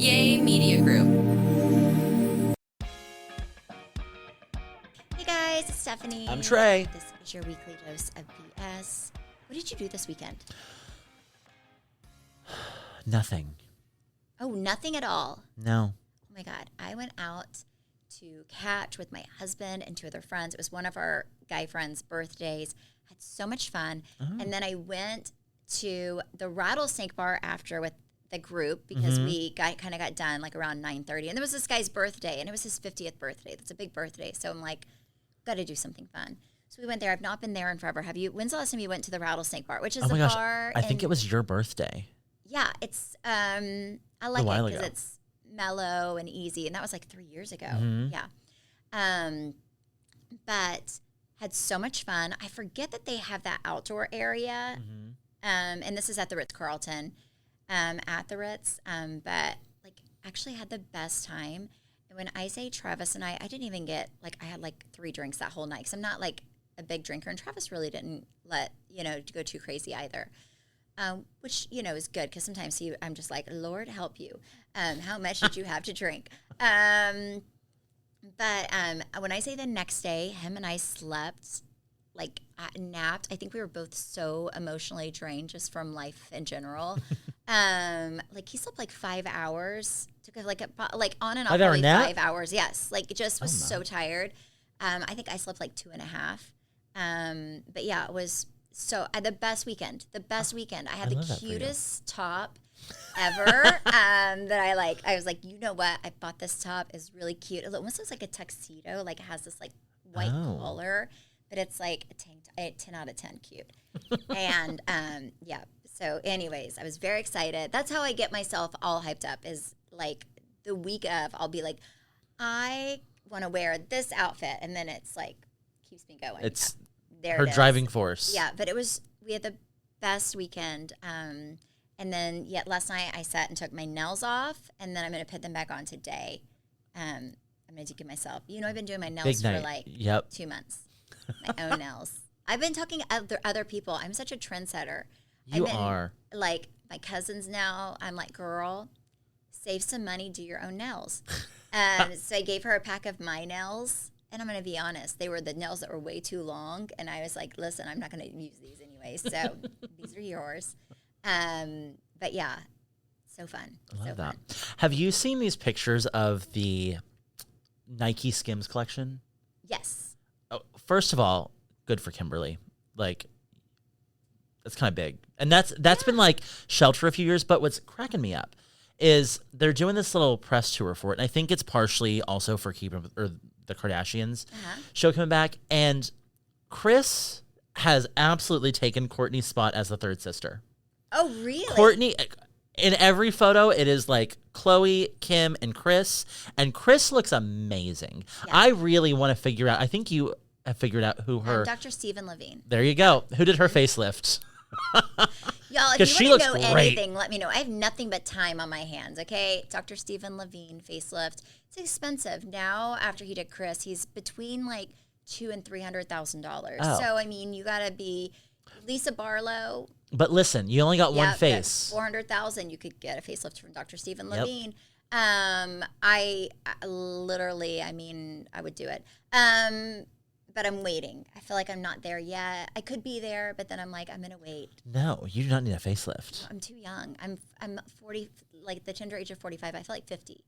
Yay Media Group. Hey guys, it's Stephanie. I'm Trey. This is your weekly dose of BS. What did you do this weekend? Nothing. Oh, nothing at all. No. Oh my God. I went out to catch with my husband and two other friends. It was one of our guy friends' birthdays. Had so much fun. And then I went to the Rattlesnake Bar after with the group because we got done like around 9:30. And there was this guy's birthday, and it was his 50th birthday. That's a big birthday. So I'm like, got to do something fun. So we went there. I've not been there in forever. Have you? When's the last time you went to the Rattlesnake Bar, which is the bar? I think it was your birthday. Yeah, it's I like it because it's mellow and easy, and that was like 3 years ago. Yeah, but had so much fun. I forget that they have that outdoor area, and this is at the Ritz-Carlton, at the Ritz. But like, actually had the best time. And when I say Travis and I didn't even get I had like 3 drinks that whole night because I'm not like a big drinker, and Travis really didn't let go too crazy either. Which, is good because sometimes I'm just like, Lord help you. How much did you have to drink? But when I say the next day, him and I slept, napped. I think we were both so emotionally drained just from life in general. He slept 5 hours. Took on and off probably 5 hours. Yes, just was so tired. I think I slept 2.5. But yeah, it was. So the best weekend. I had the cutest top ever that I was like, you know what? I bought this top. It's really cute. It almost looks like a tuxedo. It has this white collar, but it's like a 10 out of 10 cute. And yeah. So anyways, I was very excited. That's how I get myself all hyped up is the week of, I'll be like, I want to wear this outfit. And then it's keeps me going. It's there her driving force. Yeah, but we had the best weekend. And then last night I sat and took my nails off, and then I'm going to put them back on today. I'm going to give myself, I've been doing my nails for 2 months. My own nails. I've been talking to other people. I'm such a trendsetter. You are. My cousins now, I'm like, girl, save some money, do your own nails. So I gave her a pack of my nails. And I'm going to be honest, they were the nails that were way too long. And I was like, listen, I'm not going to use these anyway. So these are yours. But yeah, so fun. I love that. Have you seen these pictures of the Nike Skims collection? Yes. Oh, first of all, good for Kimberly. That's kind of big. And that's been shelved for a few years. But what's cracking me up is they're doing this little press tour for it. And I think it's partially also for keeping the Kardashians show coming back, and Kris has absolutely taken Kourtney's spot as the third sister. Oh, really? Kourtney, in every photo, it is Khloe, Kim, and Kris looks amazing. Yeah. I really want to figure out. I think you have figured out who her. Dr. Stephen Levine. There you go. Who did her facelift? Y'all, if you want to know anything, let me know. I have nothing but time on my hands, okay? Dr. Stephen Levine facelift. It's expensive. Now, after he did Kris, he's between $200,000 and $300,000. Oh. So, I mean, you got to be Lisa Barlow. But listen, you only got one face. $400,000, you could get a facelift from Dr. Stephen Levine. I literally, I would do it. But I'm waiting. I feel like I'm not there yet. I could be there, but then I'm like, I'm going to wait. No, you do not need a facelift. I'm too young. I'm 40, the tender age of 45. I feel like 50.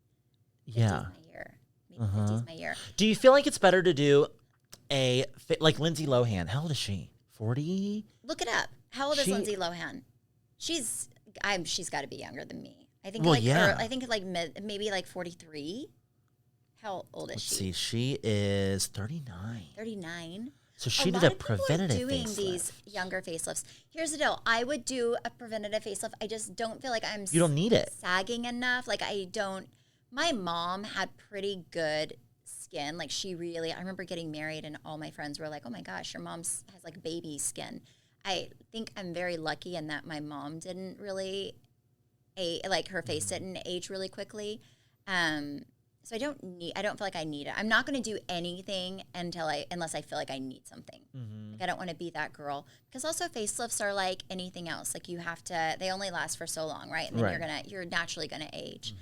50 Yeah. is my year. Maybe 50 is my year. Do you feel like it's better to do Lindsay Lohan? How old is she? 40? Look it up. How old is Lindsay Lohan? She's got to be younger than me. I think maybe 43. How old is she? Let's see. She is 39. 39? So she did a preventative doing facelift. These younger facelifts. Here's the deal. I would do a preventative facelift. I just don't feel like You don't need it. Sagging enough. My mom had pretty good skin. I remember getting married and all my friends were like, oh my gosh, your mom has baby skin. I think I'm very lucky in that my mom didn't really, her face didn't age really quickly. So I don't feel like I need it. I'm not going to do anything unless I feel like I need something. I don't want to be that girl. Because also facelifts are like anything else. You have to, they only last for so long, right? And then you're naturally going to age.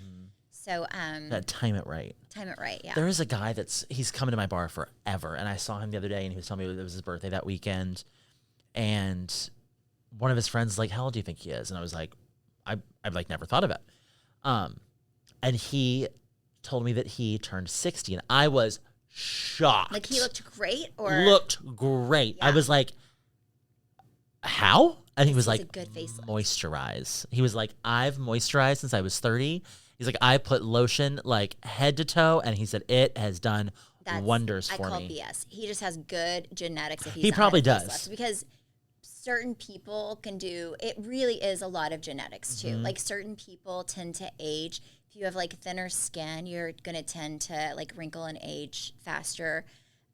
So Gotta time it right. time it right. Yeah. There is a guy he's coming to my bar forever, and I saw him the other day, and he was telling me it was his birthday that weekend, and one of his friends was like, "How old do you think he is?" And I was like, I've like never thought of it. And he told me that he turned 60, and I was shocked. Like he looked great, or looked great. Yeah. I was like, how? And he was He's like, a good facelift. moisturize. He was like, I've moisturized since I was 30. He's like, I put lotion like head to toe, and he said it has done wonders for I call me. BS. He just has good genetics. If He probably does. Facelift, because certain people can do it. Really is a lot of genetics too. Like certain people tend to age. If you have like thinner skin, you're gonna tend to like wrinkle and age faster.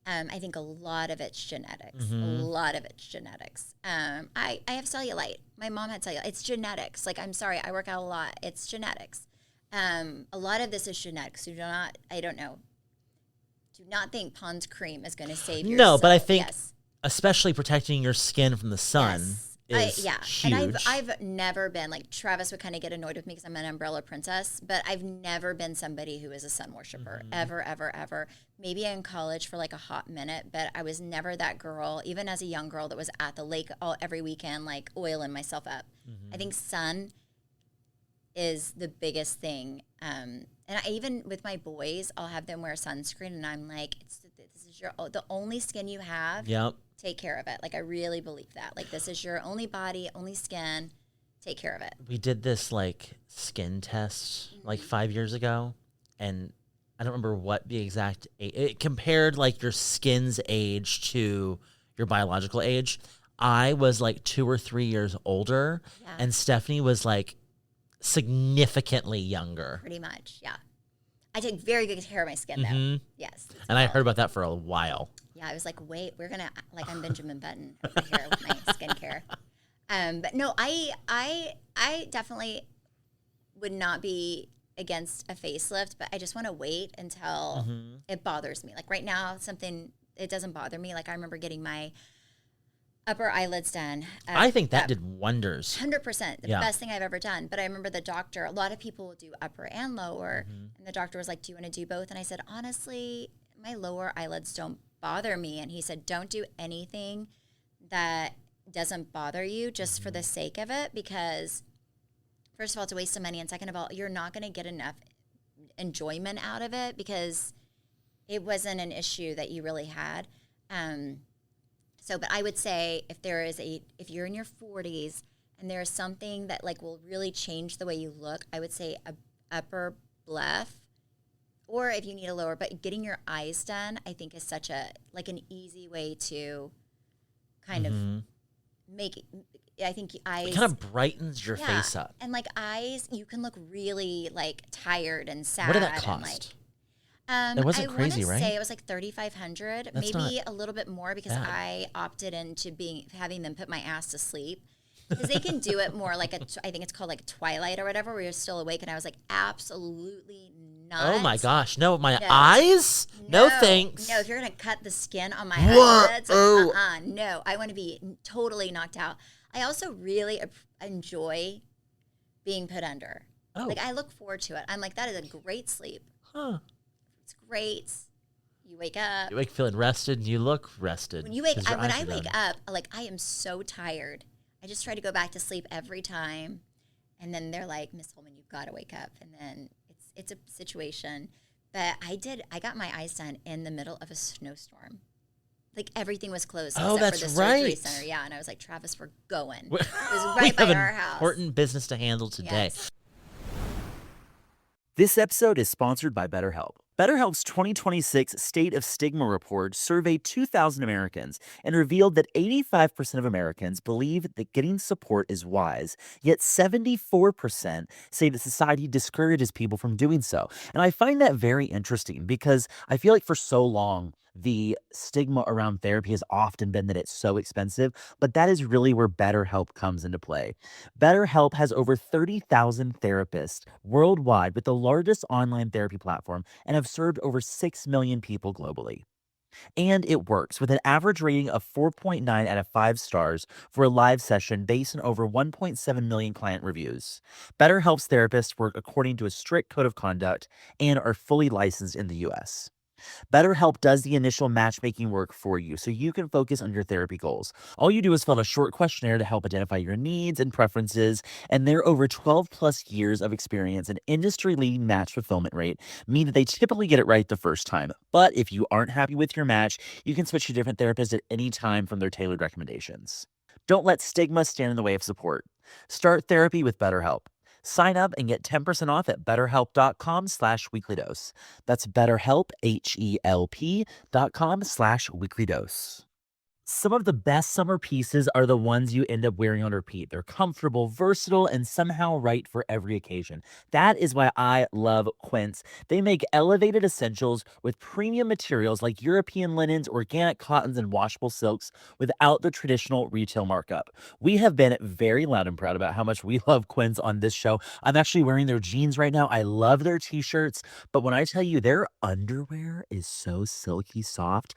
I think a lot of it's genetics. A lot of it's genetics. I have cellulite. My mom had cellulite. It's genetics. Like, I'm sorry, I work out a lot. It's genetics. A lot of this is genetics. I don't know. Do not think Pond's cream is going to save your No, but I soul. think Yes. especially protecting your skin from the sun is huge. And I've never been, like, Travis would kind of get annoyed with me because I'm an umbrella princess, but I've never been somebody who is a sun worshiper, ever, ever, ever. Maybe in college for like a hot minute, but I was never that girl, even as a young girl, that was at the lake every weekend, like oiling myself up. I think sun is the biggest thing. And even with my boys, I'll have them wear sunscreen, and I'm like, this is the only skin you have. Yep. Take care of it. Like, I really believe that. Like, this is your only body, only skin. Take care of it. We did this like skin test like 5 years ago, and I don't remember what the exact age. It compared like your skin's age to your biological age. I was like 2 or 3 years older, and Stephanie was like significantly younger. Pretty much, yeah. I take very good care of my skin, though. Yes. And I heard about that for a while. Yeah, I was like, wait, we're going to, like, I'm Benjamin Button over here with my skincare. But no, I definitely would not be against a facelift, but I just want to wait until it bothers me. Like right now, it doesn't bother me. Like I remember getting my upper eyelids done. I think that did wonders. 100%. The best thing I've ever done. But I remember the doctor, a lot of people will do upper and lower. And the doctor was like, do you want to do both? And I said, honestly, my lower eyelids don't bother me. And he said, don't do anything that doesn't bother you just for the sake of it, because first of all, it's a waste of money, and second of all, you're not going to get enough enjoyment out of it because it wasn't an issue that you really had. But I would say if you're in your 40s and there's something that like will really change the way you look, I would say a upper bleph, or if you need a lower, but getting your eyes done, I think is such an easy way to kind of make it. I think eyes, it kind of brightens your face up. And like eyes, you can look really like tired and sad. What did that cost? It wasn't crazy, right? I want to say it was like $3,500, maybe a little bit more, because I opted into having them put my ass to sleep. Because they can do it more like I think it's called like Twilight or whatever, where you're still awake. And I was like, absolutely not. Oh my gosh, no, my eyes? No thanks. No, if you're going to cut the skin on my eyelids, no, I want to be totally knocked out. I also really enjoy being put under. Oh. Like, I look forward to it. I'm like, that is a great sleep. Huh. It's great. You wake up. You wake feeling rested, and you look rested. When I wake up, like, I am so tired. I just try to go back to sleep every time. And then they're like, Miss Hollman, you've got to wake up. And then it's a situation. But I got my eyes done in the middle of a snowstorm. Like, everything was closed except for the surgery center. Yeah, and I was like, Travis, we're going. It was right by our house. Important business to handle today. Yes. This episode is sponsored by BetterHelp. BetterHelp's 2026 State of Stigma report surveyed 2,000 Americans and revealed that 85% of Americans believe that getting support is wise, yet 74% say that society discourages people from doing so. And I find that very interesting because I feel like for so long, the stigma around therapy has often been that it's so expensive, but that is really where BetterHelp comes into play. BetterHelp has over 30,000 therapists worldwide with the largest online therapy platform and have served over 6 million people globally. And it works with an average rating of 4.9 out of 5 stars for a live session based on over 1.7 million client reviews. BetterHelp's therapists work according to a strict code of conduct and are fully licensed in the US. BetterHelp does the initial matchmaking work for you so you can focus on your therapy goals. All you do is fill out a short questionnaire to help identify your needs and preferences, and their over 12 plus years of experience and industry leading match fulfillment rate mean that they typically get it right the first time. But if you aren't happy with your match, you can switch to different therapists at any time from their tailored recommendations. Don't let stigma stand in the way of support. Start therapy with BetterHelp. Sign up and get 10% off at betterhelp.com/weeklydose. That's betterhelp, HELP.com/weeklydose. Some of the best summer pieces are the ones you end up wearing on repeat. They're comfortable, versatile, and somehow right for every occasion. That is why I love Quince. They make elevated essentials with premium materials like European linens, organic cottons, and washable silks without the traditional retail markup. We have been very loud and proud about how much we love Quince on this show. I'm actually wearing their jeans right now. I love their t-shirts, but when I tell you their underwear is so silky soft,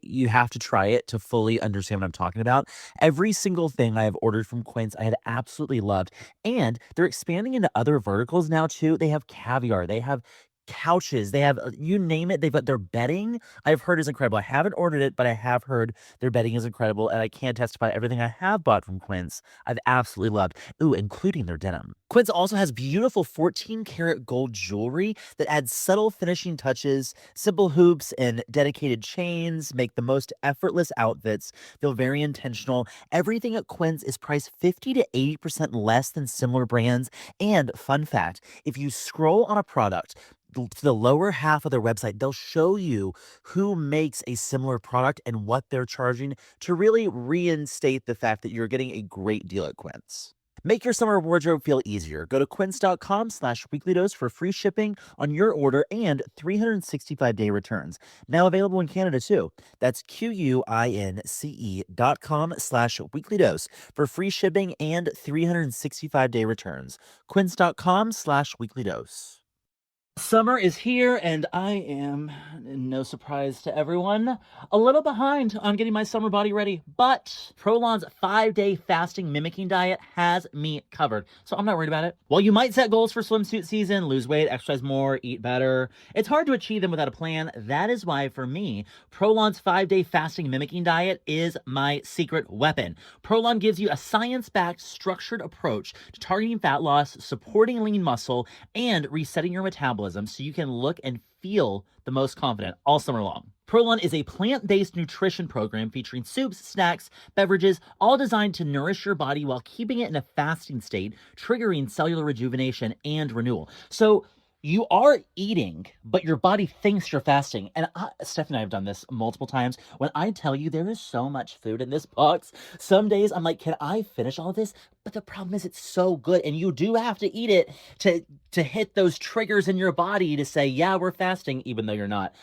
you have to try it to fully understand what I'm talking about. Every single thing I have ordered from Quince, I had absolutely loved. And they're expanding into other verticals now too. They have caviar, they have couches, they have you name it. They've got their bedding. I've heard is incredible. I haven't ordered it, but I have heard their bedding is incredible, and I can testify everything I have bought from Quince I've absolutely loved. Ooh, including their denim. Quince also has beautiful 14 karat gold jewelry that adds subtle finishing touches. Simple hoops and dedicated chains make the most effortless outfits feel very intentional. Everything at Quince is priced 50 to 80% less than similar brands. And fun fact, if you scroll on a product to the lower half of their website, they'll show you who makes a similar product and what they're charging to really reinstate the fact that you're getting a great deal at Quince. Make your summer wardrobe feel easier. Go to quince.com/weeklydose for free shipping on your order and 365-day returns. Now available in Canada too. That's QUINCE.com/weeklydose for free shipping and 365-day returns. Quince.com/weeklydose. Summer is here, and I am, no surprise to everyone, a little behind on getting my summer body ready. But Prolon's 5-day fasting mimicking diet has me covered, so I'm not worried about it. While you might set goals for swimsuit season, lose weight, exercise more, eat better, it's hard to achieve them without a plan. That is why, for me, Prolon's 5-day fasting mimicking diet is my secret weapon. Prolon gives you a science-backed, structured approach to targeting fat loss, supporting lean muscle, and resetting your metabolism so you can look and feel the most confident all summer long. Prolon is a plant-based nutrition program featuring soups, snacks, beverages, all designed to nourish your body while keeping it in a fasting state, triggering cellular rejuvenation and renewal. So you are eating, but your body thinks you're fasting. And Stephanie and I have done this multiple times. When I tell you there is so much food in this box, some days I'm like, can I finish all of this? But the problem is it's so good, and you do have to eat it to hit those triggers in your body to say, yeah, we're fasting, even though you're not.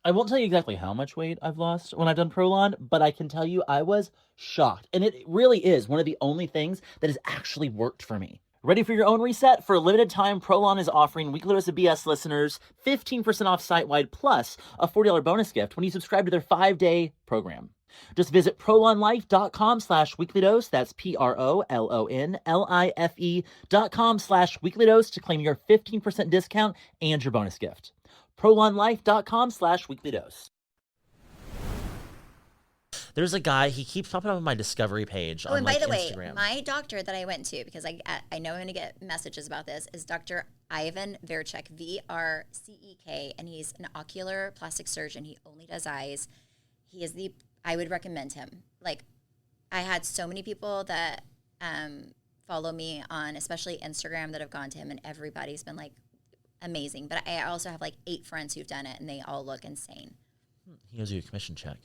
I won't tell you exactly how much weight I've lost when I've done Prolon, but I can tell you I was shocked. And it really is one of the only things that has actually worked for me. Ready for your own reset? For a limited time, Prolon is offering Weekly Dose of BS listeners 15% off site-wide plus a $40 bonus gift when you subscribe to their 5-day program. Just visit prolonlife.com/weeklydose. That's prolonlife.com/weeklydose to claim your 15% discount and your bonus gift. prolonlife.com/weeklydose. There's a guy, he keeps popping up on my discovery page on and by the Instagram. way, my doctor that I went to, because I know I'm going to get messages about this, is Dr. Ivan Verchek, VRCEK, and he's an ocular plastic surgeon. He only does eyes. I would recommend him. Like, I had so many people that follow me on, especially Instagram, that have gone to him, and everybody's been like amazing. But I also have like 8 friends who've done it, and they all look insane. He owes you a commission check.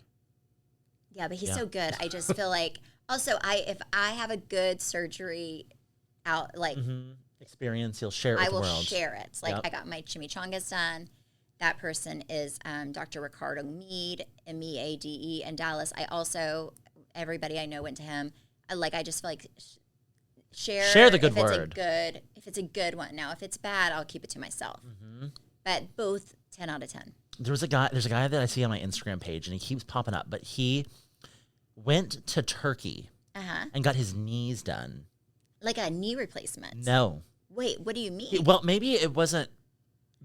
Yeah, but he's so good. I just feel like also if I have a good surgery out experience, he'll share it with the world. I will share it. Like, I got my chimichangas done. That person is Dr. Ricardo Meade, Meade in Dallas. I also, everybody I know went to him. I just feel like share the good word. If it's a good one. Now, if it's bad, I'll keep it to myself. But both 10 out of 10. There's a guy that I see on my Instagram page, and he keeps popping up, but he went to Turkey and got his knees done. Like a knee replacement? No. Wait, what do you mean? Well, maybe it wasn't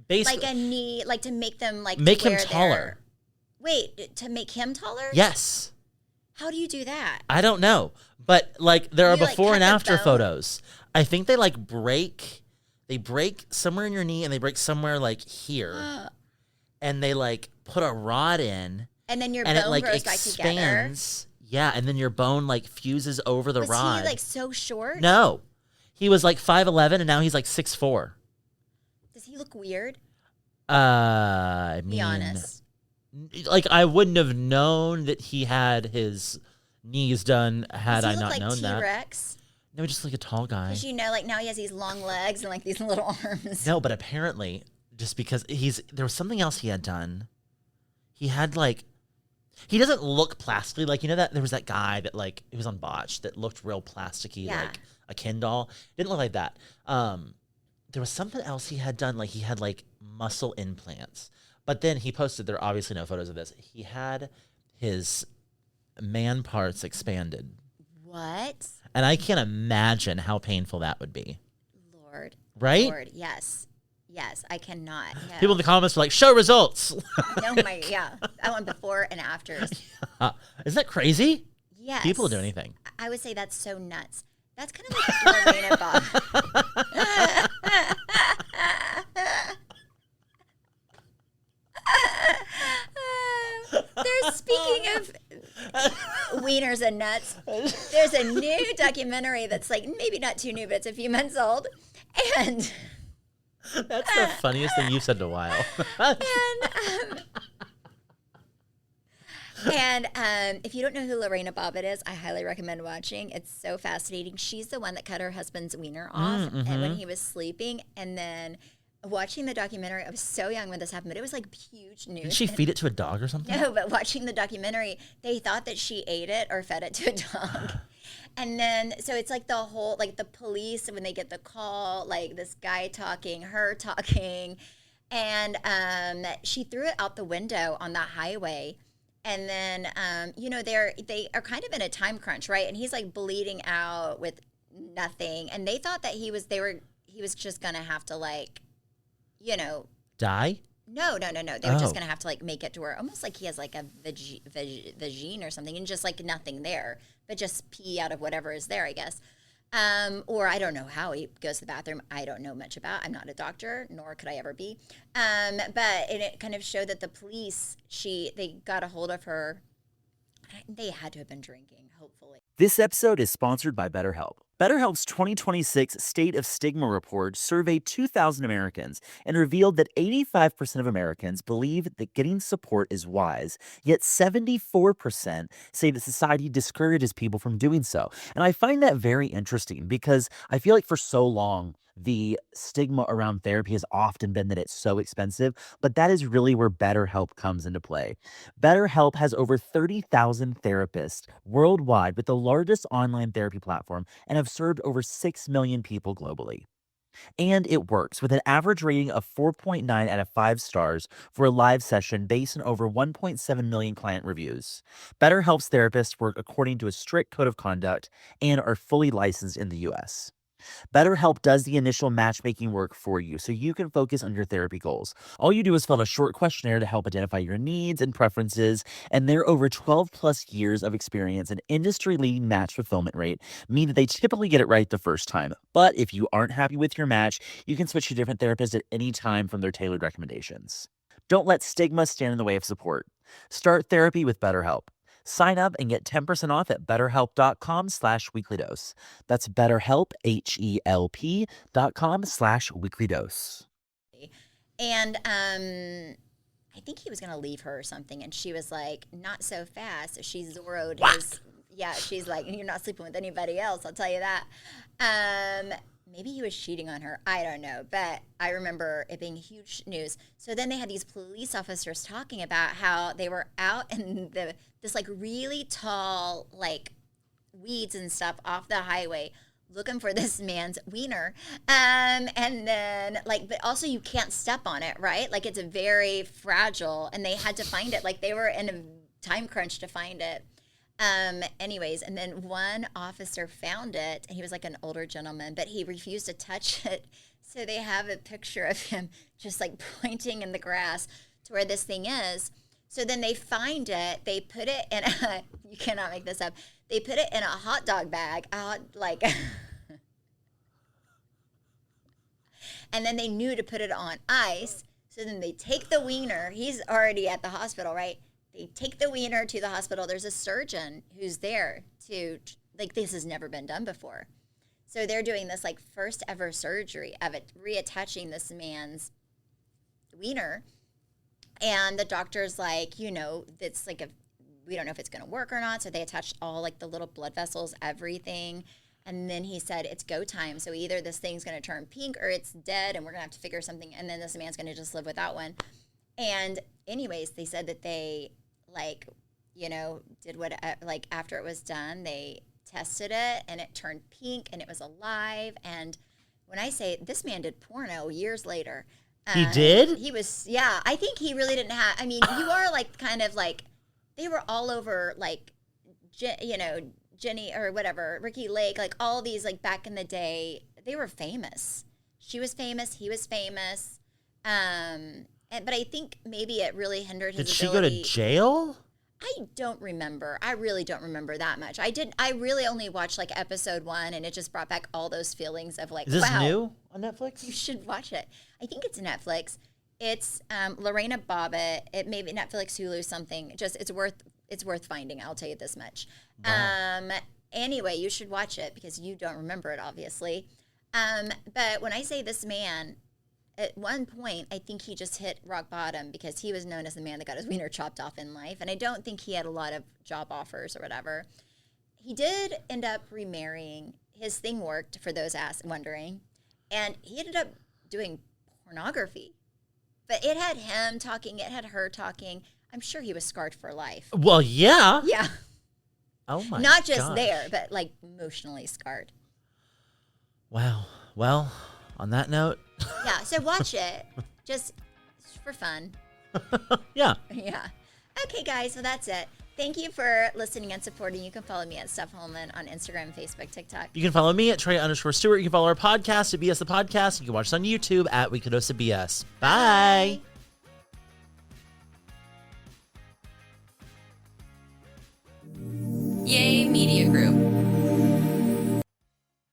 like a knee, like to make them like make to him where taller. Wait, to make him taller? Yes. How do you do that? I don't know, but like there are You, like, before cut and the after bone? photos. I think they like break somewhere in your knee, and they break somewhere like here, and they like put a rod in, And then your and bone it like grows back together. expands. Yeah, and then your bone like fuses over the Was rod. he like so short? No, he was like 5'11", and now he's like 6'4". Does he look weird? I mean, Be honest. like I wouldn't have known that he had his knees done had Does he I look not like known that. T-Rex? No, just like a tall guy. Because like now he has these long legs and like these little arms. No, but apparently, just because there was something else he had done. He had like, he doesn't look plastically like, that there was that guy that like, it was on Botch that looked real plasticky, Yeah. like a Ken doll. Didn't look like that. There was something else he had done, like he had like muscle implants. But then he posted, there are obviously no photos of this. He had his man parts expanded. What? And I can't imagine how painful that would be. Lord. Right? Lord, yes. Yes, I cannot. No. People in the comments were like, show results. No, yeah. I want before and afters. Isn't that crazy? Yes. People will do anything. I would say that's so nuts. That's kind of like Lorena Bob. Speaking of wieners and nuts, there's a new documentary that's like maybe not too new, but it's a few months old. And that's the funniest thing you've said in a while. And if you don't know who Lorena Bobbitt is, I highly recommend watching. It's so fascinating. She's the one that cut her husband's wiener off and when he was sleeping. And then watching the documentary, I was so young when this happened, but it was like huge news. Did she feed it to a dog or something? No, but watching the documentary, they thought that she ate it or fed it to a dog. And then, so it's like the whole, like the police, when they get the call, like this guy talking, her talking, and she threw it out the window on the highway. And then, they are kind of in a time crunch, right? And he's like bleeding out with nothing. And they thought that he was just going to have to die? No. They were just going to have to like make it to where almost like he has like a vagine or something and just like nothing there, but just pee out of whatever is there, I guess. Or I don't know how he goes to the bathroom. I don't know much about. I'm not a doctor, nor could I ever be. But it kind of showed that the police, they got a hold of her. They had to have been drinking, hopefully. This episode is sponsored by BetterHelp. BetterHelp's 2026 State of Stigma report surveyed 2,000 Americans and revealed that 85% of Americans believe that getting support is wise, yet 74% say that society discourages people from doing so. And I find that very interesting because I feel like for so long, the stigma around therapy has often been that it's so expensive, but that is really where BetterHelp comes into play. BetterHelp has over 30,000 therapists worldwide with the largest online therapy platform and have served over 6 million people globally. And it works with an average rating of 4.9 out of 5 stars for a live session based on over 1.7 million client reviews. BetterHelp's therapists work according to a strict code of conduct and are fully licensed in the US. BetterHelp does the initial matchmaking work for you so you can focus on your therapy goals. All you do is fill out a short questionnaire to help identify your needs and preferences, and their over 12 plus years of experience and industry-leading match fulfillment rate mean that they typically get it right the first time. But if you aren't happy with your match, you can switch to a different therapist at any time from their tailored recommendations. Don't let stigma stand in the way of support. Start therapy with BetterHelp. Sign up and get 10% off at betterhelp.com/weeklydose. That's BetterHelp, HELP.com/weeklydose. And I think he was going to leave her or something. And she was like, not so fast. So she Zorro'd his. Yeah, she's like, you're not sleeping with anybody else, I'll tell you that. Maybe he was cheating on her. I don't know. But I remember it being huge news. So then they had these police officers talking about how they were out in this like really tall like weeds and stuff off the highway looking for this man's wiener. And then but also you can't step on it, right? Like it's a very fragile, and they had to find it. Like they were in a time crunch to find it. Anyways, and then one officer found it, and he was like an older gentleman, but he refused to touch it. So they have a picture of him just like pointing in the grass to where this thing is. So then they find it, they put it in you cannot make this up. They put it in a hot dog bag, and then they knew to put it on ice. So then they take the wiener. He's already at the hospital, right? They take the wiener to the hospital. There's a surgeon who's there to, this has never been done before. So they're doing this, first ever surgery of it, reattaching this man's wiener. And the doctor's it's we don't know if it's going to work or not. So they attached all, the little blood vessels, everything. And then he said, it's go time. So either this thing's going to turn pink or it's dead, and we're going to have to figure something. And then this man's going to just live without one. And anyways, they said that they, did what, after it was done, they tested it and it turned pink and it was alive. And when I say this man did porno years later. He did? He was, yeah. I think he really didn't have, you are they were all over, Jenny or whatever, Ricky Lake, all these, back in the day, they were famous. She was famous. He was famous. But I think maybe it really hindered his ability. Did she go to jail? I don't remember. I really don't remember that much. I really only watched episode 1, and it just brought back all those feelings of Is this wow, new on Netflix? you should watch it. I think it's Netflix. It's Lorena Bobbitt. It may be Netflix, Hulu, something. Just it's worth finding. I'll tell you this much. Wow. Anyway, you should watch it because you don't remember it, obviously. But when I say this man, at one point, I think he just hit rock bottom because he was known as the man that got his wiener chopped off in life. And I don't think he had a lot of job offers or whatever. He did end up remarrying. His thing worked, for those wondering. And he ended up doing pornography. But it had him talking. It had her talking. I'm sure he was scarred for life. Well, yeah. Yeah. Oh, my Not just gosh. there, but emotionally scarred. Wow. Well, on that note. Yeah, so watch it. Just for fun. Yeah. Yeah. Okay, guys, so that's it. Thank you for listening and supporting. You can follow me at Steph Hollman on Instagram, Facebook, TikTok. You can follow me at Trey_Stewart. You can follow our podcast at BS the Podcast. You can watch us on YouTube at We Could Host a BS. Bye. Yay Media Group.